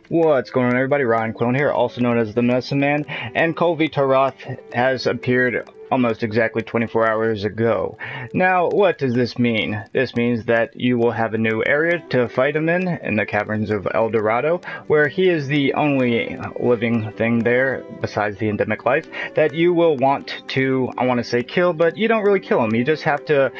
What's going on, everybody? Ryan Quillen here, also known as the Medicine Man, and Kulve Taroth has appeared almost exactly 24 hours ago. Now, what does this mean? This means that you will have a new area to fight him in the caverns of El Dorado, where he is the only living thing there, besides the endemic life, that you will want to, I want to say kill, but you don't really kill him. You just have to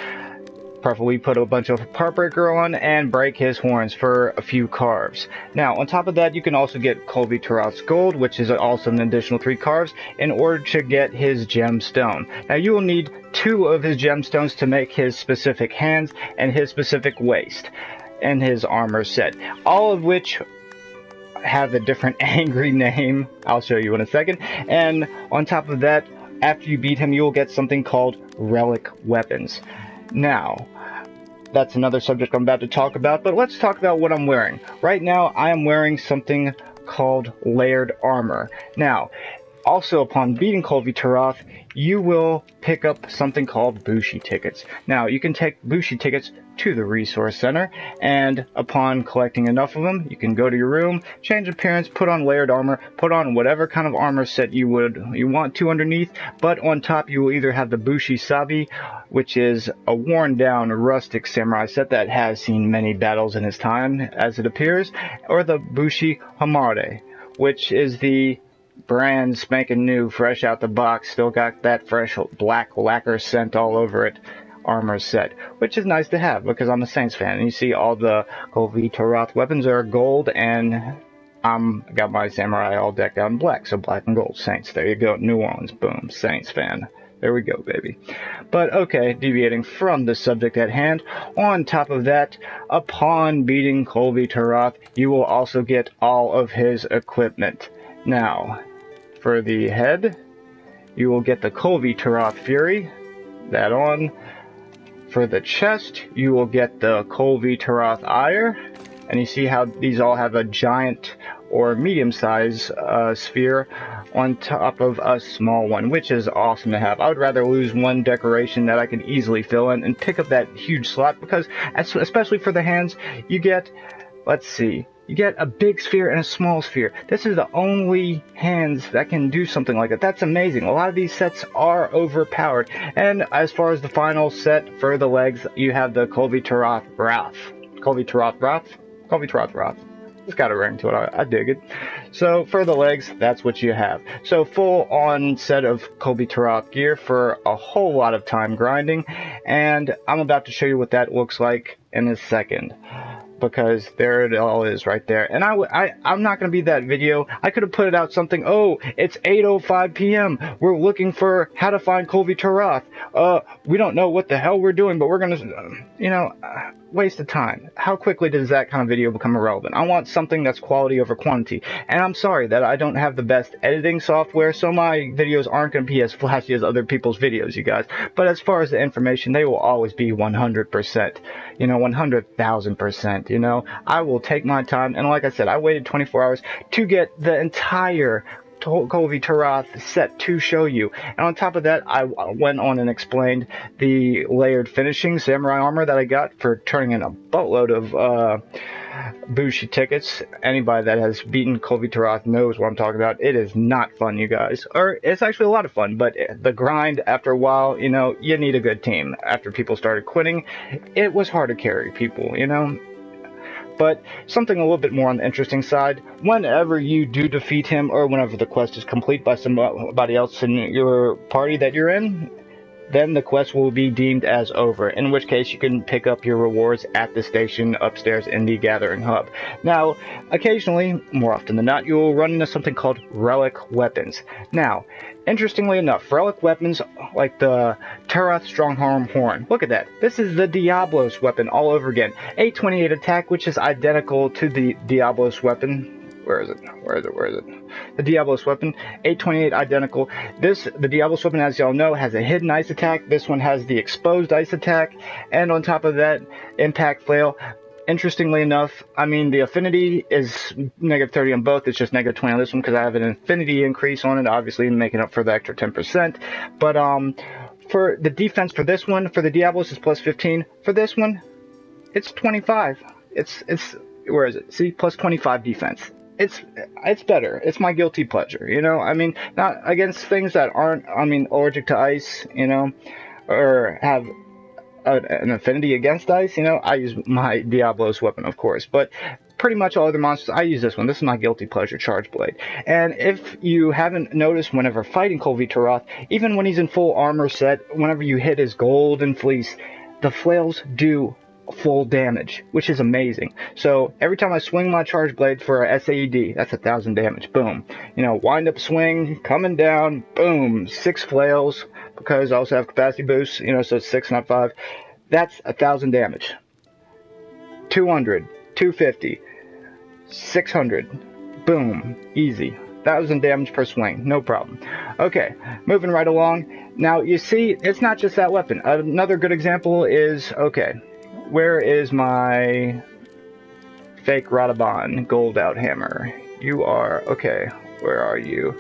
preferably put a bunch of Heartbreaker on and break his horns for a few carves. Now, on top of that, you can also get Kulve Taroth's gold, which is also an additional 3 carves, in order to get his gemstone. Now, you will need 2 of his gemstones to make his specific hands and his specific waist and his armor set, all of which have a different angry name. I'll show you in a second. And on top of that, after you beat him, you will get something called Relic Weapons. Now, that's another subject I'm about to talk about, but let's talk about what I'm wearing. Right now, I am wearing something called layered armor. Now, also upon beating Kulve Taroth, you will pick up something called Bushi tickets. Now, you can take Bushi tickets to the resource center, and upon collecting enough of them, you can go to your room, change appearance, put on layered armor, put on whatever kind of armor set you want to underneath, but on top you will either have the Bushi Sabi, which is a worn down rustic samurai set that has seen many battles in its time as it appears, or the Bushi Armor, which is the brand spanking new, fresh out the box, still got that fresh black lacquer scent all over it armor set, which is nice to have because I'm a Saints fan. And you see all the Kulve Taroth weapons are gold, and got my samurai all decked out in black, so black and gold Saints. There you go, New Orleans, boom, Saints fan. There we go, baby. But okay, deviating from the subject at hand, on top of that, upon beating Kulve Taroth, you will also get all of his equipment. Now, for the head, you will get the Kulve Taroth Fury, that on. For the chest, you will get the Kulve Taroth Ire, and you see how these all have a giant or medium-sized sphere on top of a small one, which is awesome to have. I would rather lose one decoration that I can easily fill in and pick up that huge slot, because especially for the hands, you get, let's see, you get a big sphere and a small sphere. This is the only hands that can do something like that. That's amazing. A lot of these sets are overpowered. And as far as the final set for the legs, you have the Kulve Taroth Wrath. Kulve Taroth Wrath. It's got a ring to it. I dig it. So for the legs, that's what you have. So full on set of Kulve Taroth gear for a whole lot of time grinding. And I'm about to show you what that looks like in a second, because there it all is right there. And I'm not going to be that video. I could have put it out something, oh, it's 8:05 p.m. We're looking for how to find Kulve Taroth. We don't know what the hell we're doing, but we're going to, waste of time. How quickly does that kind of video become irrelevant? I want something that's quality over quantity. And I'm sorry that I don't have the best editing software, so my videos aren't going to be as flashy as other people's videos, you guys. But as far as the information, they will always be 100%. 100,000%, I will take my time, and like I said, I waited 24 hours to get the entire Kulve Taroth set to show you. And on top of that, I went on and explained the layered finishing samurai armor that I got for turning in a boatload of Bushi tickets. Anybody that has beaten Kulve Taroth knows what I'm talking about. It is not fun, you guys. Or it's actually a lot of fun, but the grind, after a while, you need a good team. After people started quitting, it was hard to carry people, But something a little bit more on the interesting side, whenever you do defeat him, or whenever the quest is complete by somebody else in your party that you're in, then the quest will be deemed as over, in which case you can pick up your rewards at the station upstairs in the Gathering Hub. Now, occasionally, more often than not, you will run into something called Relic Weapons. Now, interestingly enough, Relic Weapons, like the Taroth Strongharm Horn, look at that. This is the Diablos weapon all over again. 828 attack, which is identical to the Diablos weapon. Where is it? The Diablos weapon, 828 identical. The Diablos weapon, as y'all know, has a hidden ice attack. This one has the exposed ice attack. And on top of that, impact flail. Interestingly enough, the affinity is -30 on both. It's just -20 on this one because I have an affinity increase on it, obviously making up for the extra 10%. But for the defense for this one, for the Diablos, is +15. For this one, it's 25. It's where is it? See, +25 defense. it's better. It's my guilty pleasure, you know. I mean, not against things that aren't, I mean, allergic to ice, you know, or have an affinity against ice, you know. I use my Diablo's weapon, of course, but pretty much all other monsters, I use this one. This is my guilty pleasure, Charge Blade. And if you haven't noticed, whenever fighting Kulve Taroth, even when he's in full armor set, whenever you hit his golden fleece, the flails do full damage, which is amazing. So every time I swing my Charge Blade for a SAED, that's 1,000 damage. Boom. You know, wind up swing, coming down, boom, 6 flails, because I also have capacity boost, you know, so it's 6, not 5. That's 1,000 damage. 200, 250, 600, boom, easy. 1,000 damage per swing, no problem. Okay, moving right along. Now, you see, it's not just that weapon. Another good example is, okay, where is my fake Radabon gold out hammer? You are, okay, where are you?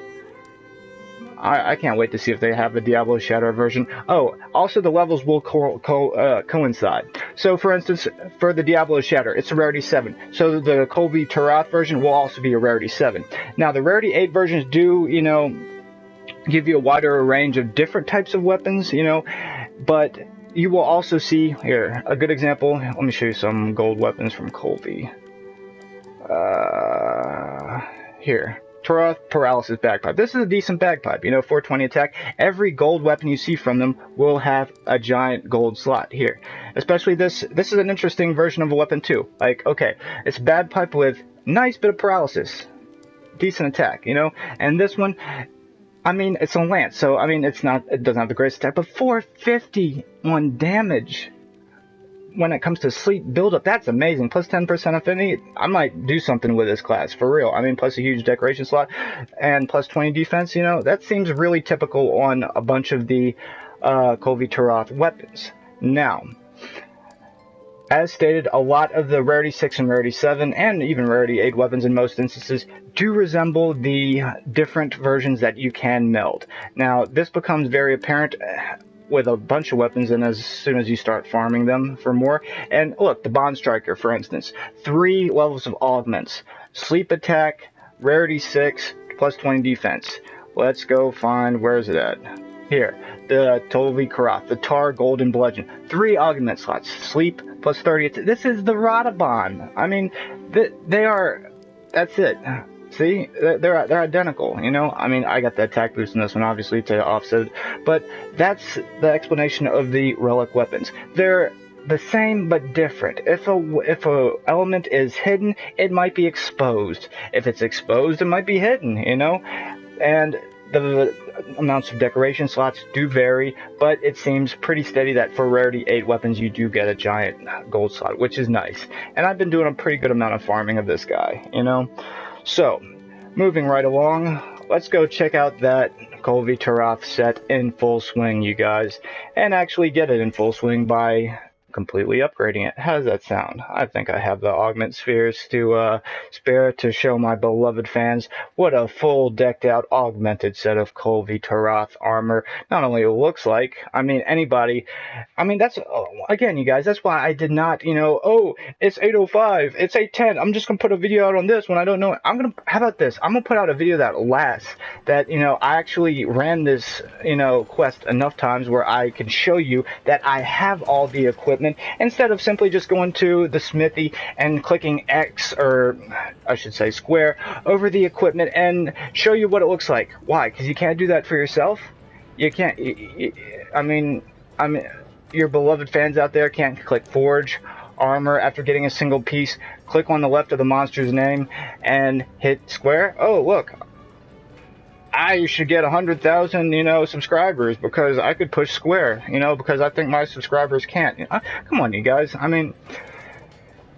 I can't wait to see if they have a Diablo Shadow version. Oh, also the levels will coincide. So, for instance, for the Diablo Shadow, it's a rarity 7. So the Kulve Taroth version will also be a rarity 7. Now, the rarity 8 versions do, you know, give you a wider range of different types of weapons, you know, but you will also see, here, a good example. Let me show you some gold weapons from Kulve. Here. Taroth Paralysis Bagpipe. This is a decent bagpipe, you know, 420 attack. Every gold weapon you see from them will have a giant gold slot here. Especially this is an interesting version of a weapon too. Like, okay, it's bagpipe with nice bit of paralysis. Decent attack, you know? And this one, I mean, it's a lance, so I mean, it doesn't have the greatest attack, but 450 on damage. When it comes to sleep buildup, that's amazing. Plus 10% affinity, I might do something with this class, for real. I mean, plus a huge decoration slot, and plus 20 defense, you know, that seems really typical on a bunch of the Kulve Taroth weapons. Now, as stated, a lot of the rarity 6 and rarity 7, and even rarity 8 weapons in most instances, do resemble the different versions that you can meld. Now, this becomes very apparent with a bunch of weapons, and as soon as you start farming them for more. And look, the Bond Striker, for instance, 3 levels of augments, sleep attack, rarity 6, plus 20 defense. Let's go find, where is it at? Here, the Kulve Taroth, the Tar Golden Bludgeon, 3 augment slots, sleep plus 30. This is the Radabon. I mean, they are, that's it. See, they're identical, you know. I mean, I got the attack boost in this one, obviously, to offset it, but that's the explanation of the Relic Weapons. They're the same but different. If a element is hidden, it might be exposed. If it's exposed, it might be hidden, you know. And the amounts of decoration slots do vary, but it seems pretty steady that for rarity 8 weapons, you do get a giant gold slot, which is nice. And I've been doing a pretty good amount of farming of this guy, you know. So, moving right along, let's go check out that Kulve Taroth set in full swing, you guys, and actually get it in full swing by completely upgrading it. How does that sound? I think I have the augment spheres to spare to show my beloved fans what a full decked out augmented set of Kulve Taroth armor not only looks like. I mean, anybody, I mean, that's, again, you guys, that's why I did not, you know, oh, it's 8:05, it's 8:10, I'm just gonna put a video out on this when I don't know it. How about this? I'm gonna put out a video that lasts, that, you know, I actually ran this, you know, quest enough times where I can show you that I have all the equipment, instead of simply just going to the smithy and clicking X, or I should say square, over the equipment and show you what it looks like. Why? Because you can't do that for yourself? You can't, I mean, your beloved fans out there can't click Forge Armor after getting a single piece, click on the left of the monster's name, and hit square? Oh, look, I should get 100,000, you know, subscribers because I could push square, you know, because I think my subscribers can't. Come on, you guys. I mean,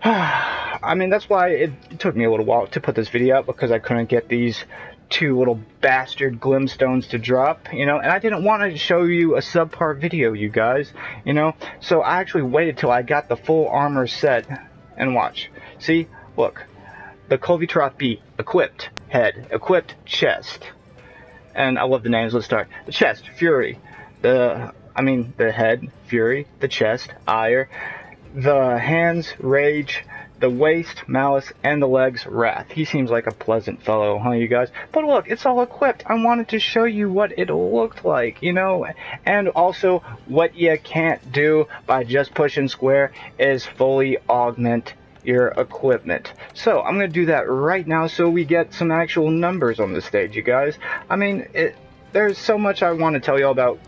that's why it took me a little while to put this video out, because I couldn't get these 2 little bastard glimstones to drop, you know, and I didn't want to show you a subpar video, you guys, you know, so I actually waited till I got the full armor set, and watch. See, look, the Kulve Taroth B, equipped head, equipped chest. And I love the names. Let's start. The chest, Fury. The head, Fury. The chest, Ire. The hands, Rage. the waist, malice, and the legs, wrath. He seems like a pleasant fellow, huh, you guys? But look, it's all equipped. I wanted to show you what it looked like, you know? And also, what you can't do by just pushing square is fully augment your equipment. So, I'm going to do that right now so we get some actual numbers on the stage, you guys. I mean, there's so much I want to tell you about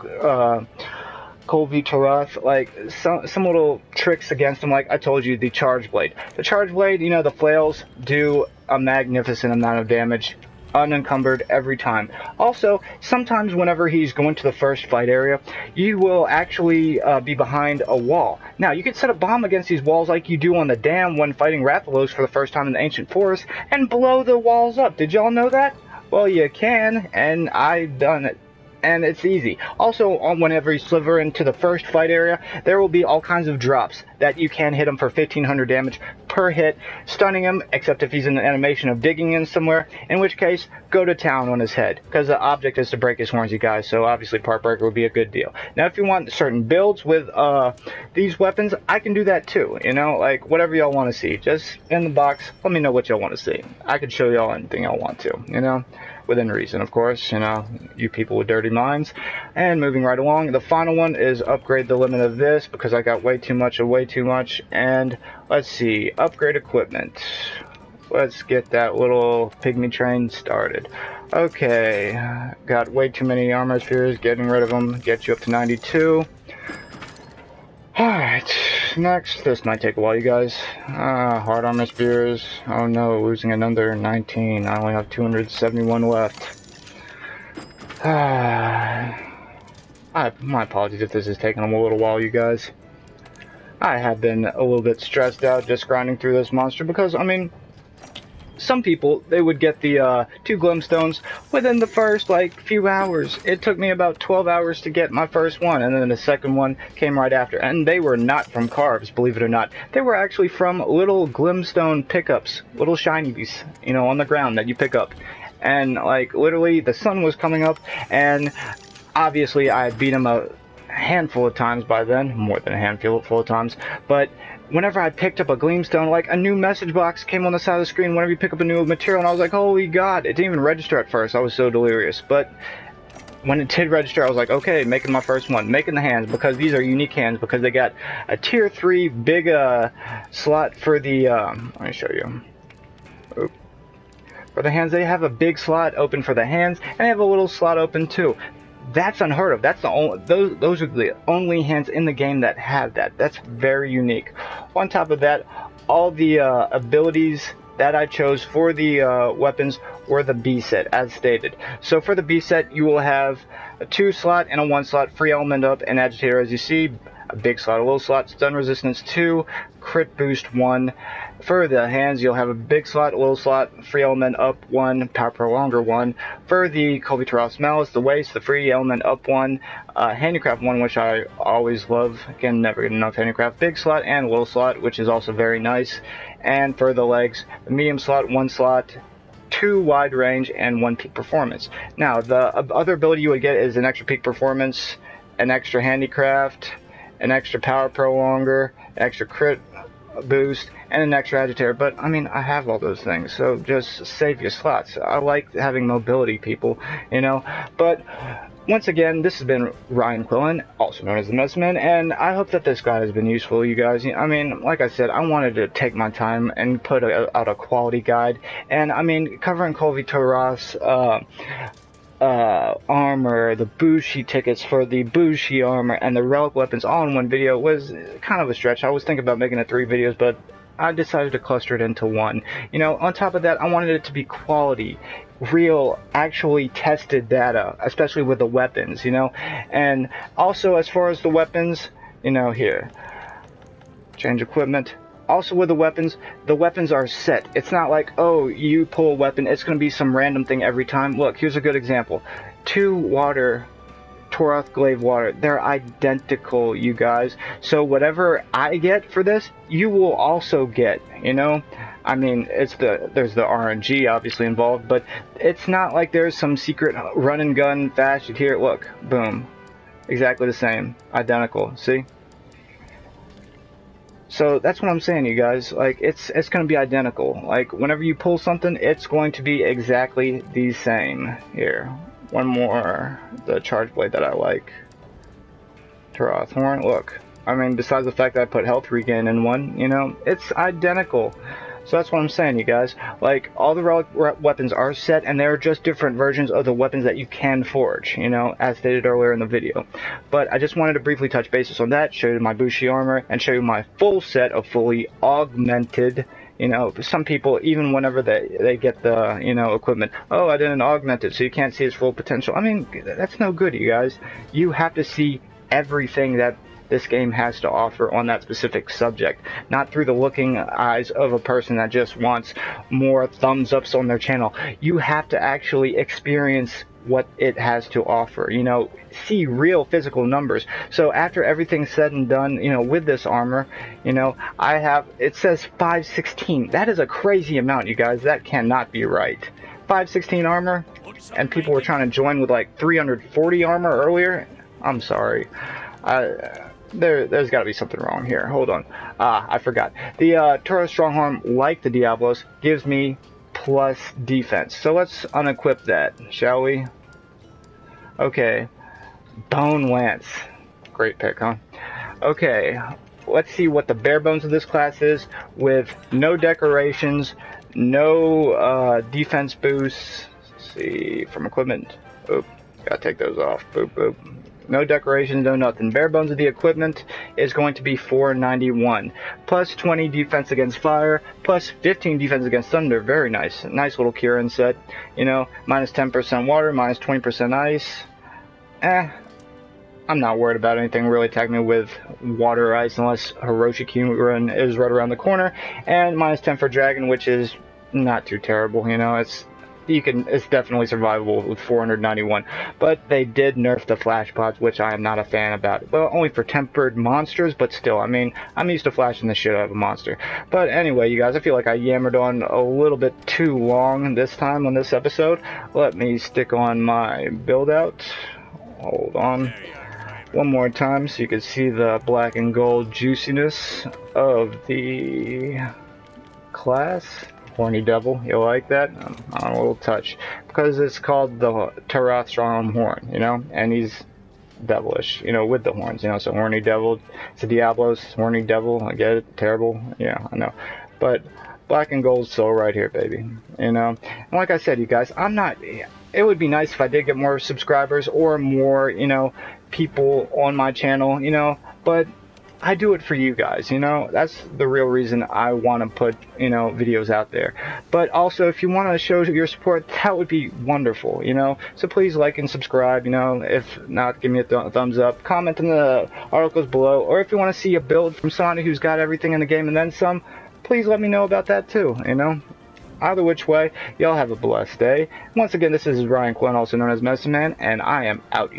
Kulve Taroth, like some little tricks against him. Like I told you, the charge blade. The charge blade, you know, the flails do a magnificent amount of damage, unencumbered every time. Also, sometimes whenever he's going to the first fight area, you will actually be behind a wall. Now, you can set a bomb against these walls like you do on the dam when fighting Rathalos for the first time in the Ancient Forest, and blow the walls up. Did y'all know that? Well, you can, and I've done it. And it's easy. Also, whenever you sliver into the first fight area, there will be all kinds of drops that you can hit him for 1500 damage per hit, stunning him, except if he's in the animation of digging in somewhere, in which case, go to town on his head, because the object is to break his horns, you guys, so obviously part breaker would be a good deal. Now, if you want certain builds with these weapons, I can do that too, you know, like whatever y'all want to see. Just in the box, let me know what y'all want to see. I can show y'all anything y'all want to, you know. Within reason, of course, you know, you people with dirty minds. And moving right along, the final one is upgrade the limit of this, because I got way too much of way too much. And let's see, upgrade equipment. Let's get that little pygmy train started. Okay, got way too many armor spheres, getting rid of them, get you up to 92. Alright, next, this might take a while, you guys. Hard armor spears. Oh no, losing another 19. I only have 271 left. My apologies if this is taking a little while, you guys. I have been a little bit stressed out just grinding through this monster because, I mean, some people, they would get the 2 glumstones within the first, like, few hours. It took me about 12 hours to get my first one, and then the second one came right after. And they were not from carves, believe it or not. They were actually from little glumstone pickups, little shinies, you know, on the ground that you pick up. And, like, literally, the sun was coming up, and obviously I had beat him a handful of times by then, more than a handful of times, but whenever I picked up a gleamstone, like a new message box came on the side of the screen whenever you pick up a new material, and I was like, holy god, it didn't even register at first. I was so delirious. But when it did register, I was like, okay, making my first one, making the hands, because these are unique hands, because they got a tier 3 big slot for the, let me show you. Oop. For the hands, they have a big slot open for the hands, and they have a little slot open too. That's unheard of. That's the only, those are the only hands in the game that have that. That's very unique. On top of that, all the abilities that I chose for the weapons were the B set, as stated. So for the B set, you will have a 2 slot and a 1 slot, free element up, and agitator, as you see. A big slot, a little slot, stun resistance 2, crit boost 1. For the hands, you'll have a big slot, a little slot, free element up 1, power prolonger 1. For the Kulve Taroth Malice, the waist, the free element up 1, handicraft 1, which I always love. Again, never get enough handicraft. Big slot and little slot, which is also very nice. And for the legs, the medium slot, 1 slot, 2 wide range, and 1 peak performance. Now, the other ability you would get is an extra peak performance, an extra handicraft, an extra power prolonger, an extra crit boost, and an extra agitator. But I mean, I have all those things, so just save your slots. I like having mobility, people, you know. But once again, this has been Ryan Quillen, also known as the Messman, and I hope that this guide has been useful, you guys. I mean, like I said, I wanted to take my time and put out a quality guide, and I mean, covering Kulve Taroth's armor, the Bushi tickets for the Bushi armor, and the Relic Weapons all in one video was kind of a stretch. I was thinking about making it 3 videos, but I decided to cluster it into one. You know, on top of that, I wanted it to be quality, real, actually tested data, especially with the weapons, you know. And also, as far as the weapons, you know, here, change equipment. Also with the weapons are set. It's not like, oh, you pull a weapon, it's going to be some random thing every time. Look, here's a good example. 2 water, Taroth Glaive water. They're identical, you guys. So whatever I get for this, you will also get, you know? I mean, there's the RNG obviously involved, but it's not like there's some secret run and gun fashion here. Look, boom. Exactly the same. Identical. See? So that's what I'm saying, you guys. Like, it's going to be identical. Like, whenever you pull something, it's going to be exactly the same. Here, one more, the charge blade that I like. Taroth horn. Look, I mean, besides the fact that I put health regain in one, you know, it's identical. So that's what I'm saying, you guys. Like, all the relic weapons are set, and they're just different versions of the weapons that you can forge, you know, as stated earlier in the video. But I just wanted to briefly touch bases on that, show you my Bushi Armor, and show you my full set of fully augmented. You know, some people, even whenever they get the, you know, equipment, oh, I didn't augment it, so you can't see its full potential. I mean, that's no good, you guys. You have to see everything that this game has to offer on that specific subject, not through the looking eyes of a person that just wants more thumbs ups on their channel. You have to actually experience what it has to offer, you know, see real physical numbers. So after everything's said and done, you know, with this armor, you know, I have, it says 516. That is a crazy amount, you guys. That cannot be right. 516 armor, and people were trying to join with like 340 armor earlier. I'm sorry. There's got to be something wrong here. Hold on. I forgot. The Taroth Strongharm, like the Diablos, gives me plus defense. So let's unequip that, shall we? Okay. Bone Lance. Great pick, huh? Okay. Let's see what the bare bones of this class is with no decorations, no defense boosts. Let's see, from equipment. Oop, gotta take those off. Boop, boop. No decorations, no nothing. Bare bones of the equipment is going to be 491. Plus 20 defense against fire, plus 15 defense against thunder. Very nice. Nice little Kieran set. You know, minus 10% water, minus 20% ice. I'm not worried about anything really attacking me with water or ice unless Hiroshi Kieran is right around the corner. And minus 10 for dragon, which is not too terrible, you know, it's definitely survivable with 491, but they did nerf the flash pods, which I am not a fan about. Well, only for tempered monsters, but still, I mean, I'm used to flashing the shit out of a monster. But anyway, you guys, I feel like I yammered on a little bit too long this time on this episode. Let me stick on my build out. Hold on. One more time so you can see the black and gold juiciness of the class. Horny Devil, you like that? On a little touch. Because it's called the Taroth Strongharm Horn, you know? And he's devilish, you know, with the horns, you know? So Horny Devil, it's a Diablos, Horny Devil, I get it, terrible, yeah, I know. But black and gold still right here, baby, you know? And like I said, you guys, it would be nice if I did get more subscribers or more, you know, people on my channel, you know? But I do it for you guys, you know, that's the real reason I want to put, you know, videos out there. But also, if you want to show your support, that would be wonderful, you know, so please like and subscribe, you know, if not, give me a thumbs up, comment in the articles below, or if you want to see a build from somebody who's got everything in the game and then some, please let me know about that too, you know. Either which way, y'all have a blessed day. Once again, this is Ryan Quinn, also known as Medicine Man, and I am out, you guys.